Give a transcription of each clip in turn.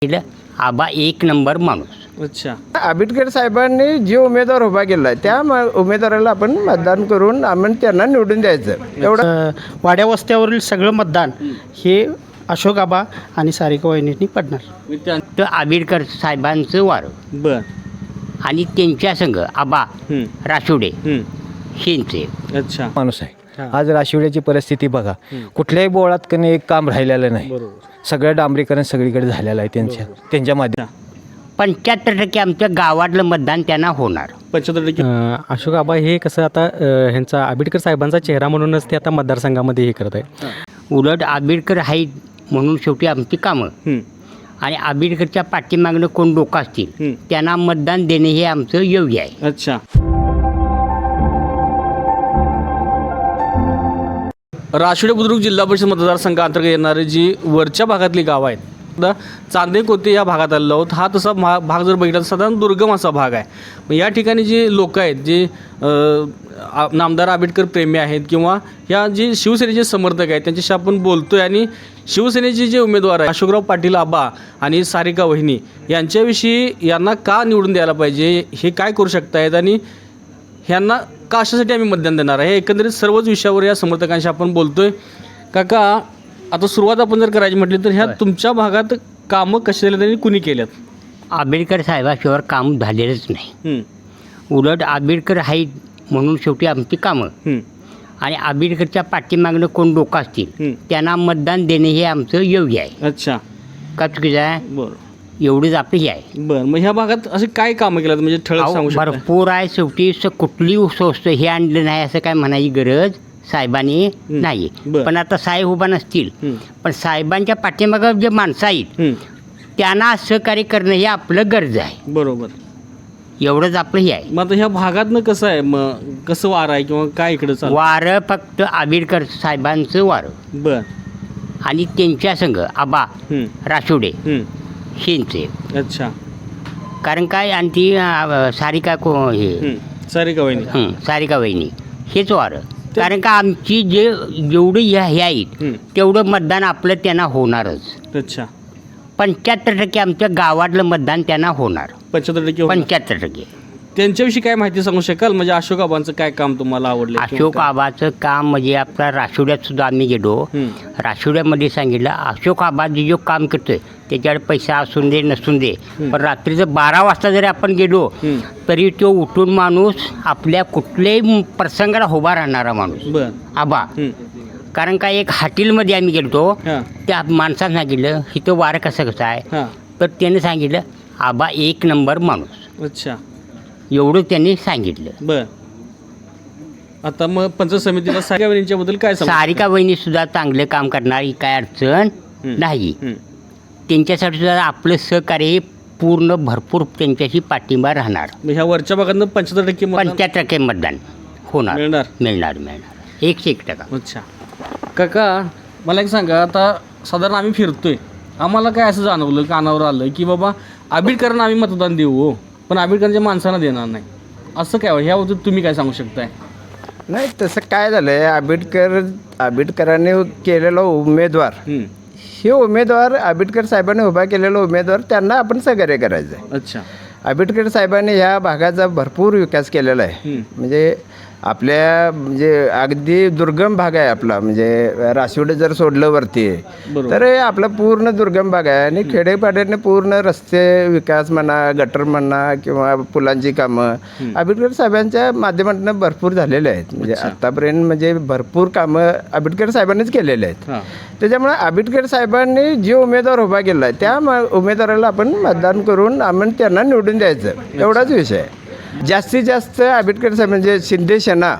केलं आबा एक नंबर माणूस. अच्छा. आंबेडकर साहेबांनी जे उमेदवार उभा केला आहे त्या उमेदवाराला आपण मतदान करून आपण त्यांना निवडून द्यायचं एवढं. वाड्या वस्त्यावरील सगळं मतदान हे अशोक आबा आणि सारिका वहिनींनी पडणार. तर आंबेडकर साहेबांचं वारं बर. आणि त्यांच्या संघ आबा राशोडे शेंचे. अच्छा. माणूस आहे. आज राशिवड्याची परिस्थिती बघा, कुठल्याही बोळात कधी एक काम राहिलेलं नाही. सगळं डांबरीकरण सगळीकडे झालेलं आहे त्यांच्या माध्यमात. 75% आमच्या गावातलं मतदान त्यांना होणार. 75%. अशोक आबा हे कसं आता ह्यांचा आंबेडकर साहेबांचा चेहरा म्हणूनच ते आता मतदारसंघामध्ये हे करत आहे. उलट आंबेडकर आहेत म्हणून शेवटी आमची कामं आणि आंबेडकरच्या पाठीमागणं कोण लोक असतील त्यांना मतदान देणे हे आमचं योग्य आहे. अच्छा. राशिवडे बुद्रुक जिल्हा परिषद मतदारसंघाअंतर्गत येणारी जी वरच्या भागातली गावं आहेत, चांदे कोते या भागात आलेलो आहोत. हा तसा भाग जर बघितला तर साधारण दुर्गम असा भाग आहे. मग या ठिकाणी जी लोक आहेत जे नामदार आंबेडकर प्रेमी आहेत किंवा ह्या जे शिवसेनेचे समर्थक आहेत त्यांच्याशी आपण बोलतोय. आणि शिवसेनेचे जे उमेदवार आहेत अशोकराव पाटील आबा आणि सारिका वहिनी यांच्याविषयी यांना का निवडून द्यायला पाहिजे, हे काय करू शकतायत आणि ह्यांना कशासाठी आम्ही मतदान देणार आहे, एकंदरीत सर्वच विषयावर या समर्थकांशी आपण बोलतोय. काका, आता सुरुवात आपण जर करायची म्हटली तर ह्या तुमच्या भागात कामं कशी झाली आणि कुणी केल्यात? आंबेडकर साहेबाशिवाय काम झालेलंच नाही. उलट आंबेडकर आहेत म्हणून शेवटी आमची कामं आणि आंबेडकरच्या पाठीमागणं कोण लोक असतील त्यांना मतदान देणे हे आमचं योग्य आहे. अच्छा. का चुकीचं आहे? बरं. एवढंच आपलं हे आहे. बरं. मग ह्या भागात असे काय कामं केलं म्हणजे ठळक सांगू शकता? भरपूर आहे. शेवटी कुठली स्वस्त हे आणलं नाही असं काय म्हणायची गरज साहेबांनी नाही. पण आता साहेब उभा नसतील पण साहेबांच्या पाठीमागं जे माणसं आहेत त्यांना सहकार्य करणं हे आपलं गरज आहे. बरोबर. एवढंच आपलं हे आहे. मग आता ह्या भागातनं कसं आहे, मग कसं वारं आहे किंवा काय इकडं चालू? वारं फक्त आंबेडकर साहेबांचं वारं बर. आणि त्यांच्या संघ आबा राशोडे शेंचे. अच्छा. कारण काय आणि ती सारिका हे सारिका वहिनी. सारिका वहिनी हेच वारं. कारण का आमची जेवढी हे आहेत तेवढं मतदान आपलं त्यांना होणारच. अच्छा. 75% आमच्या गावातलं मतदान त्यांना होणार. 75%. 75%. त्यांच्याविषयी काय माहिती सांगू शकाल? म्हणजे अशोक आबांचं काय काम तुम्हाला आवडलं? अशोक आबाचं काम म्हणजे आपला राशिवड्यात सुद्धा आम्ही गेलो. राशिवड्यामध्ये सांगितलं अशोक आबा जो काम करतोय त्याच्याकडे पैसा असून दे नसून दे पण रात्रीचं 12 वाजता जरी आपण गेलो तरी तो उठून माणूस आपल्या कुठल्याही प्रसंगाला उभा राहणारा माणूस बर. आबा. कारण काय एक हॉटेलमध्ये आम्ही गेलो त्या माणसानं सांगितलं इथं वारं कसं आहे तर त्याने सांगितलं आबा एक नंबर माणूस. अच्छा. एवढं त्यांनी सांगितलं. बर. आता मग पंचायत समितीला सारिका वहिनींच्याबद्दल काय सांगू? सारिका वहिनी सुद्धा चांगलं काम करणारी काय अडचण नाही. त्यांच्यासाठी सुद्धा आपलं सहकार्य हे पूर्ण भरपूर त्यांच्याशी पाठिंबा राहणार. मग ह्या वरच्या भागातनं 75% 75% मतदान होणार. मिळणार 101%. अच्छा. काका, मला एक सांगा, आता साधारण आम्ही फिरतोय, आम्हाला काय असं जाणवलं कानावर आलं की बाबा आंबेडकरांना आम्ही मतदान देऊ हो पण आंबेडकरांच्या माणसांना देणार नाही, असं काय? ह्याबद्दल तुम्ही काय सांगू शकताय? नाही, तसं काय झालं आहे, आंबेडकरांनी केलेला उमेदवार हे उमेदवार आंबेडकर साहेबांनी उभा केलेला उमेदवार त्यांना आपण सहकार्य करायचं आहे. अच्छा. आंबेडकर साहेबांनी ह्या भागाचा भरपूर विकास केलेला आहे. म्हणजे आपल्या म्हणजे अगदी दुर्गम भाग आहे आपला. म्हणजे राशिवडे जर सोडलं वरती तर हे आपला पूर्ण दुर्गम भाग आहे आणि खेडेपाड्याने पूर्ण रस्ते विकास म्हणा, गटर म्हणा किंवा पुलांची कामं आंबेडकर साहेबांच्या माध्यमातून भरपूर झालेले आहेत. म्हणजे आत्तापर्यंत म्हणजे भरपूर कामं आंबेडकर साहेबांनीच केलेले आहेत. त्याच्यामुळे आंबेडकर साहेबांनी जे उमेदवार उभा केला आहे त्या उमेदवाराला आपण मतदान करून आपण त्यांना निवडून द्यायचं एवढाच विषय आहे. जास्तीत जास्त आंबेडकर साहेब म्हणजे शिंदे सेना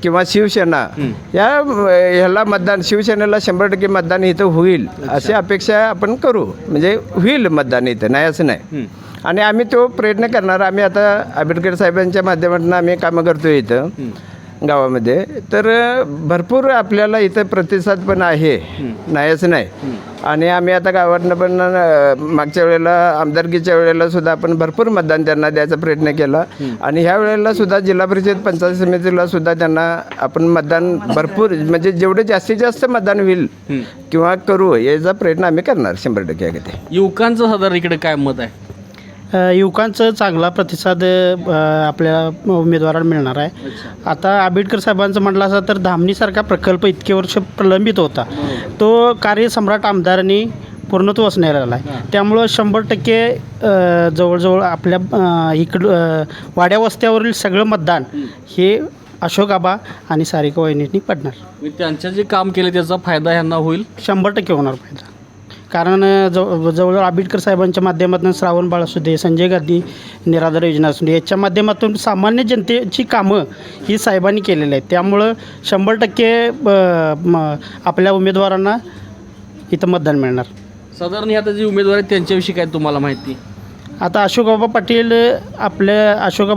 किंवा शिवसेना ह्याला मतदान, शिवसेनेला 100% मतदान इथं होईल अशी अपेक्षा आपण करू. म्हणजे होईल मतदान इथं, नाही असं नाही. आणि आम्ही तो प्रयत्न करणार. आम्ही आता आंबेडकर साहेबांच्या माध्यमातून आम्ही कामं करतो इथं. गावामध्ये. तर भरपूर आपल्याला इथं प्रतिसाद पण आहे, नाहीच नाही. आणि आम्ही आता गावातनं पण मागच्या वेळेला आमदारकीच्या वेळेला सुद्धा आपण भरपूर मतदान त्यांना द्यायचा प्रयत्न केला. आणि ह्या वेळेला सुद्धा जिल्हा परिषद पंचायत समितीला सुद्धा त्यांना आपण मतदान भरपूर म्हणजे जेवढे जास्तीत जास्त मतदान होईल किंवा करू याचा प्रयत्न आम्ही करणार 100% अगदी. युवकांचं साधारण इकडे काय मत आहे? युवकांचं चांगला प्रतिसाद आपल्याला उमेदवाराला मिळणार आहे. आता आंबेडकर साहेबांचं म्हटलं असं तर धामणीसारखा प्रकल्प इतके वर्ष प्रलंबित होता, तो कार्यसम्राट आमदारांनी पूर्णत्वास नेलेला आहे. त्यामुळं 100% जवळजवळ आपल्या इकडं वाड्या वस्त्यावरील सगळं मतदान हे अशोक आबा आणि सारिका वहिनींनी पडणार. त्यांचं जे काम केलं त्याचा फायदा ह्यांना होईल? 100% होणार फायदा. कारण जवळजवळ आंबेडकर साहेबांच्या माध्यमातून श्रावण बाळ असू दे, संजय गांधी निराधार योजना असू दे, याच्या माध्यमातून सामान्य जनतेची कामं ही साहेबांनी केलेली आहेत. त्यामुळं 100% आपल्या उमेदवारांना इथं मतदान मिळणार. साधारण आता जे उमेदवार आहेत त्यांच्याविषयी काय तुम्हाला माहिती? आता अशोकबाबा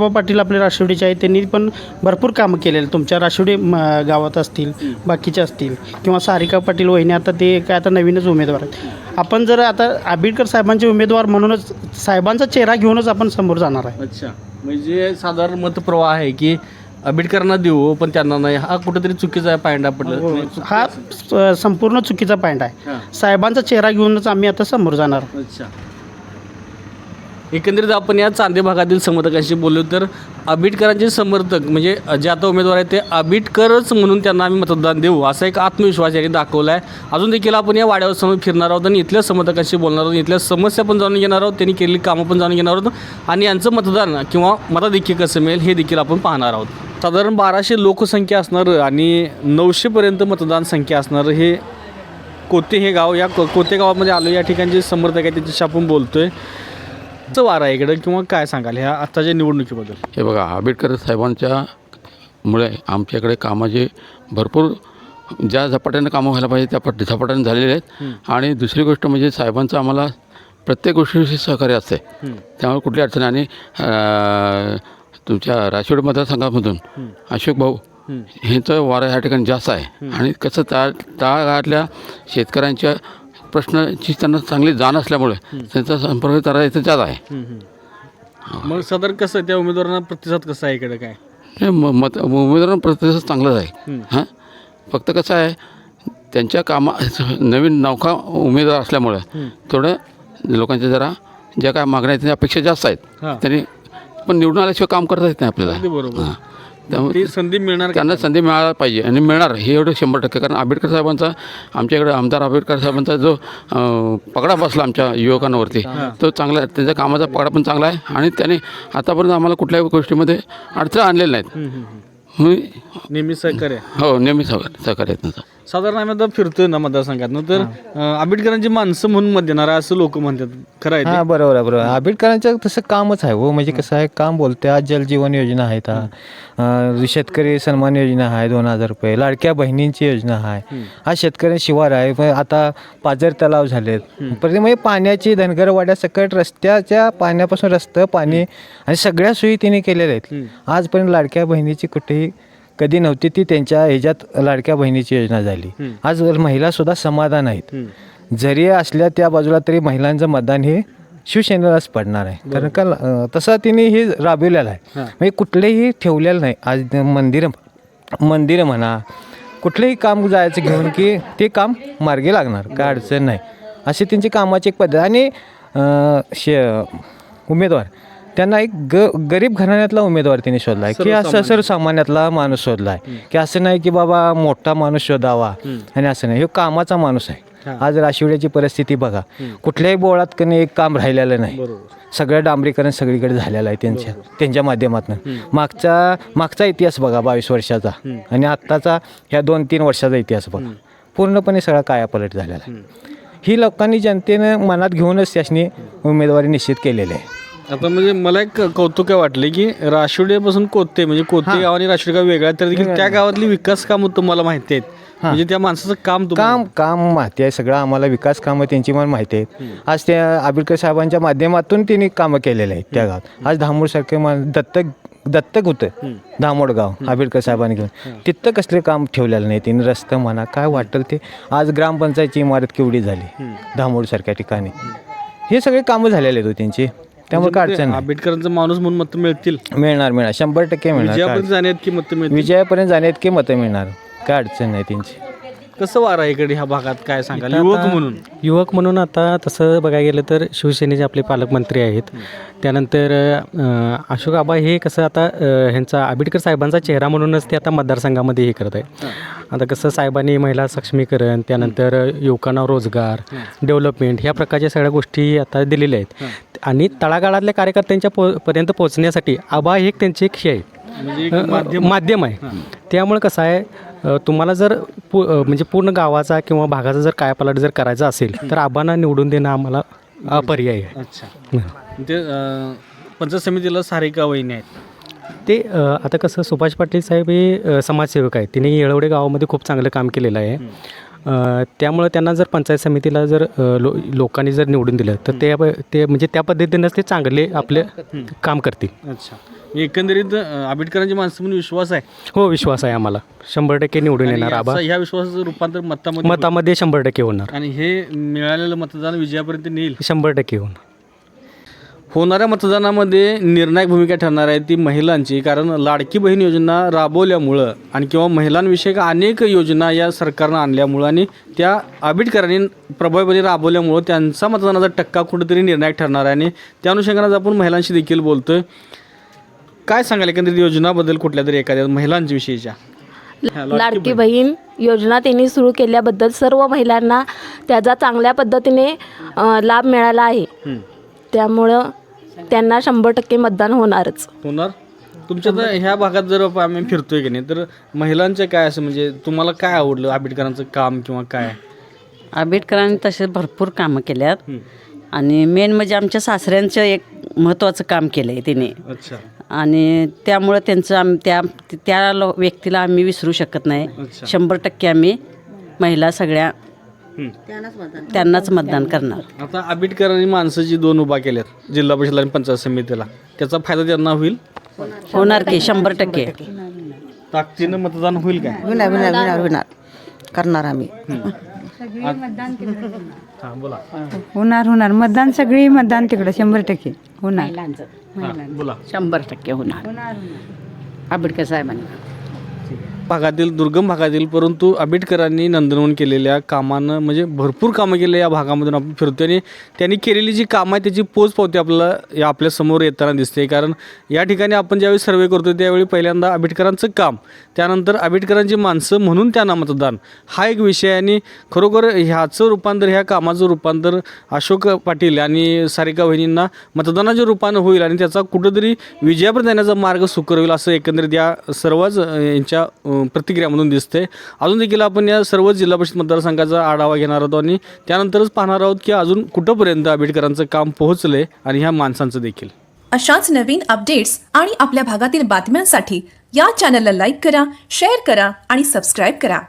पाटील आपले राशिवडीचे आहेत. त्यांनी पण भरपूर कामं केलेले तुमच्या राशिवडी गावात असतील, बाकीचे असतील, किंवा सारिका पाटील वहिनी आता ते काय आता नवीनच उमेदवार आहेत. आपण जर आता आंबेडकर साहेबांचे उमेदवार म्हणूनच साहेबांचा चेहरा घेऊनच आपण समोर जाणार आहे. अच्छा, म्हणजे साधारण मतप्रवाह आहे की आंबेडकरांना देऊ पण त्यांना नाही, हा कुठेतरी चुकीचा आहे पॉईंट आपण. हा संपूर्ण चुकीचा पॉईंट आहे. साहेबांचा चेहरा घेऊनच आम्ही आता समोर जाणार. अच्छा, एकंदरीत आपण या चांदे भागातील समर्थकांशी बोललो तर आंबेडकरांचे समर्थक म्हणजे जे आता उमेदवार आहेत ते आंबेडकरच म्हणून त्यांना आम्ही मतदान देऊ असा एक आत्मविश्वास यांनी दाखवला आहे. अजून देखील आपण या वाड्यावर समोर फिरणार आहोत आणि इथल्या समर्थकांशी बोलणार आहोत, इथल्या समस्या पण जाणून घेणार आहोत, त्यांनी केलेली कामं पण जाणून घेणार आहोत आणि यांचं मतदान किंवा मताधिक्य कसं मिळेल हे देखील आपण पाहणार आहोत. साधारण 1200 लोकसंख्या असणारं आणि 900पर्यंत मतदान संख्या असणारं हे कोते हे गाव, या कोते गावामध्ये आलो. या ठिकाणी जे समर्थक आहेत त्याच्याशी आपण बोलतो आहे. वार आहे इकडं किंवा काय सांगाल ह्या आत्ताच्या निवडणुकीबद्दल? हे बघा, आंबेडकर साहेबांच्या मुळे आमच्याकडे कामाचे भरपूर ज्या झपाट्यानं कामं व्हायला पाहिजे त्या झपाट्यानं झालेले आहेत. आणि दुसरी गोष्ट म्हणजे साहेबांचं आम्हाला प्रत्येक गोष्टीविषयी सहकार्य असते, त्यामुळे कुठली अडचण. आणि तुमच्या राशिवडी मतदारसंघामधून अशोक भाऊ ह्यांचं वारं ह्या ठिकाणी जास्त आहे. आणि कसं त्या गावातल्या शेतकऱ्यांच्या प्रश्नाची त्यांना चांगली जाण असल्यामुळे त्यांचा संपर्क जरा इथं जास्त आहे. मग साधारण कसं त्या उमेदवारांना प्रतिसाद कसा आहे इकडे काय? उमेदवारांना प्रतिसाद चांगलाच आहे. हां, फक्त कसं आहे त्यांच्या नवीन नौका उमेदवार असल्यामुळं थोडं लोकांच्या जरा ज्या काय मागण्या आहेत त्या अपेक्षा जास्त आहेत. त्यांनी पण निवडून आल्याशिवाय काम करता येत नाही आपल्याला. बरोबर, त्यामुळे संधी मिळणार, त्यांना संधी मिळायला पाहिजे आणि मिळणार हे एवढं 100%. कारण आंबेडकर साहेबांचा आमच्याकडे आमदार आंबेडकर साहेबांचा जो पगडा बसला आमच्या युवकांवरती तो चांगला, त्यांच्या कामाचा पगडा पण चांगला आहे. आणि त्याने आतापर्यंत आम्हाला कुठल्याही गोष्टीमध्ये अडचण आणलेल्या नाहीत. नेहमी सहकार्य. हो, नेहमी सहकार्य आहेत त्यांचं. साधारण आम्ही आता फिरतोय ना मतदारसंघातनं तर आंबेडकरांची माणसं म्हणून मत देणार असं लोक म्हणतात, खरं आहे? हां, बरोबर आहे, बरोबर. आंबेडकरांचं तसं कामच आहे हो. म्हणजे कसं आहे, काम बोलते. आज जलजीवन योजना आहेत, शेतकरी सन्मान योजना आहे 2000 रुपये, लाडक्या बहिणींची योजना आहे, आज शेतकरी शिवार आहे. पण आता पाझर तलाव झालेत. परत म्हणजे पाण्याची धनगरवाड्या सकट रस्त्याच्या पाण्यापासून रस्तं, पाणी आणि सगळ्या सोयी तिने केलेल्या आहेत. आजपर्यंत लाडक्या बहिणीची कुठेही कधी नव्हती, ती त्यांच्या ह्याच्यात लाडक्या बहिणीची योजना झाली. आज महिलासुद्धा समाधान आहेत. जरी असल्या त्या बाजूला तरी महिलांचं मतदान हे शिवसेनेलाच पडणार आहे. कारण का तसं तिने हे राबविलेलं आहे. म्हणजे कुठलेही ठेवलेलं नाही. आज मंदिरं म्हणा, कुठलंही काम जायचं घेऊन की ते काम मार्गी लागणार, काय अडचण नाही, अशी त्यांची कामाची एक पद्धत. आणि उमेदवार त्यांना एक गरीब घराण्यातला उमेदवार त्यांनी शोधला आहे की असं सर्वसामान्यातला माणूस शोधला आहे की असं नाही की बाबा मोठा माणूस शोधावा आणि असं नाही. हे कामाचा माणूस आहे. आज राशिवड्याची परिस्थिती बघा, कुठल्याही बोळात कधी एक काम राहिलेलं नाही. सगळं डांबरीकरण सगळीकडे झालेलं आहे त्यांच्या माध्यमातून. मागचा इतिहास बघा 22 वर्षाचा आणि आत्ताचा ह्या 2-3 वर्षाचा इतिहास बघा, पूर्णपणे सगळा कायापालट झालेला आहे. ही लोकांनी जनतेनं मनात घेऊनच त्याने उमेदवारी निश्चित केलेली आहे. आता म्हणजे मला एक कौतुक वाटले की राशिवड्यापासून कोते म्हणजे कोते गाव आणि राशिवडी गाव वेगळा, तर देखील त्या गावातली विकास कामं तुम्हाला माहिती आहेत. म्हणजे त्या माणसाचं काम माहिती आहे सगळं आम्हाला. विकास कामं त्यांची मला माहिती आहेत. आज त्या आंबेडकर साहेबांच्या माध्यमातून त्यांनी कामं केलेले आहेत त्या गावात. आज धामूरसारखे दत्तक दत्तक होतं दामोड गाव आंबेडकर साहेबांनी घेऊन, तिथं कसले काम ठेवलेलं नाही त्यांनी, रस्तं म्हणा काय वाटेल ते. आज ग्रामपंचायतची इमारत केवढी झाली दामोडसारख्या ठिकाणी, हे सगळे कामं झालेले आहेत त्यांची, त्यामुळे काय अडचण नाही. आंबेडकरांचा माणूस म्हणून मतं मिळतील, मिळणार 100% मिळणार. विजयापर्यंत जाण्यात की मतं मिळतील. विजयापर्यंत जाण्यात मतं मिळणार, काय अडचण नाही त्यांची. कसं वार आहे इकडे ह्या भागात काय सांगाल युवक म्हणून? आता तसं बघायला गेलं तर शिवसेनेचे आपले पालकमंत्री आहेत. त्यानंतर अशोक आबा हे कसं आता ह्यांचा आंबेडकर साहेबांचा चेहरा म्हणूनच ते आता मतदारसंघामध्ये हे करत आहे. आता कसं साहेबांनी महिला सक्षमीकरण, त्यानंतर युवकांना रोजगार, डेव्हलपमेंट ह्या प्रकारच्या सगळ्या गोष्टी आता दिलेल्या आहेत. आणि तळागाळातल्या कार्यकर्त्यांच्या पर्यंत पोहोचण्यासाठी आबा हे एक त्यांचे एक हे आहे, माध्यम आहे. त्यामुळे कसं आहे, तुम्हाला जर म्हणजे पूर्ण गावाचा किंवा भागाचा जर कायापालट जर करायचा असेल तर आबांना निवडून देणं आम्हाला अपर्याय आहे. अच्छा, ते पंचायत समितीला सारिका वहिनी आहेत. ते आता कसं सुभाष पाटील साहेब हे समाजसेवक आहेत, तिने येळवडे गावामध्ये खूप चांगलं काम केलेलं आहे. त्यामुळे त्यांना जर पंचायत समितीला जर लोकांनी जर निवडून दिलं तर ते म्हणजे त्या पद्धतीनंच ते चांगले आपले काम करतील. अच्छा, एकंदरीत आंबेडकरांची माणसं म्हणून विश्वास आहे. हो, विश्वास आहे आम्हाला. 100% निवडून येणार आबा. ह्या विश्वासाचं रूपांतर मतामध्ये 100% होणार. आणि हे मिळालेलं मतदान विजयापर्यंत नेईल. 100% होणार. होणाऱ्या मतदानामध्ये निर्णायक भूमिका ठरणार आहे ती महिलांची, कारण लाडकी बहीण योजना राबवल्यामुळं आणि किंवा महिलांविषयक अनेक योजना या सरकारनं आणल्यामुळं आणि त्या आंबेडकरांनी प्रभावीपणे राबवल्यामुळं त्यांचा मतदानाचा टक्का कुठेतरी निर्णायक ठरणार आहे. आणि त्या अनुषंगाने आपण महिलांशी देखील बोलतोय. काय सांगाल एकंदरीत योजनाबद्दल, कुठल्या तरी एखाद्या महिलांच्या विषयीच्या? लाडकी बहीण योजना त्यांनी सुरू केल्याबद्दल सर्व महिलांना त्याचा चांगल्या पद्धतीने लाभ मिळाला आहे. त्यामुळं त्यांना 100% मतदान होणारच होणार. तुमच्या तर ह्या भागात जर आम्ही फिरतोय की नाही तर महिलांचं काय असं म्हणजे तुम्हाला काय आवडलं आंबेडकरांचं काम किंवा काय? आंबेडकरांनी तसे भरपूर कामं केल्यात आणि मेन म्हणजे आमच्या सासऱ्यांचं एक महत्त्वाचं काम केलं आहे तिने. अच्छा. आणि त्यामुळं त्यांचं त्या व्यक्तीला आम्ही विसरू शकत नाही. 100% आम्ही महिला सगळ्या त्यांनाच मतदान करणार. आता आंबेडकरांनी माणसं जी 2 उभा केल्यात जिल्हा परिषद आणि पंचायत समितीला, त्याचा फायदा त्यांना होईल? होणार की 100%. ताकदीनं मतदान होईल काय? होणार करणार आम्ही. बोला. होणार मतदान सगळी मतदान तिकडं 100% होणार. बोला. 100% होणार आंबेडकर साहेबांनी. भागातील दुर्गम भागातील परंतु आंबेडकरांनी नंदनवन केलेल्या कामानं म्हणजे भरपूर कामं केले या भागामधून आपण फिरतो आणि त्यांनी केलेली जी कामं आहे त्याची पोचपावती आपल्याला आपल्यासमोर येताना दिसते. कारण या ठिकाणी आपण ज्यावेळी सर्वे करतो त्यावेळी पहिल्यांदा आंबेडकरांचं काम, त्यानंतर आंबेडकरांची माणसं म्हणून त्यांना मतदान हा एक विषय. आणि खरोखर ह्याचं रूपांतर, ह्या कामाचं रूपांतर अशोक पाटील आणि सारिका वहिनींना मतदानाच्या रूपानं होईल आणि त्याचा कुठंतरी विजयापर्यंत जाण्याचा मार्ग सुकर होईल असं एकंदरीत या सर्वच यांच्या प्रतिक्रियामधून दिसते. अजून देखील आपण या सर्व जिल्हा परिषद मतदारसंघाचा आढावा घेणार आहोत आणि त्यानंतरच पाहणार आहोत की अजून कुठंपर्यंत आंबेडकरांचं काम पोहोचले आणि ह्या माणसांचं देखील. अशाच नवीन अपडेट्स आणि आपल्या भागातील बातम्यांसाठी या चॅनलला लाईक करा, शेअर करा आणि सबस्क्राईब करा.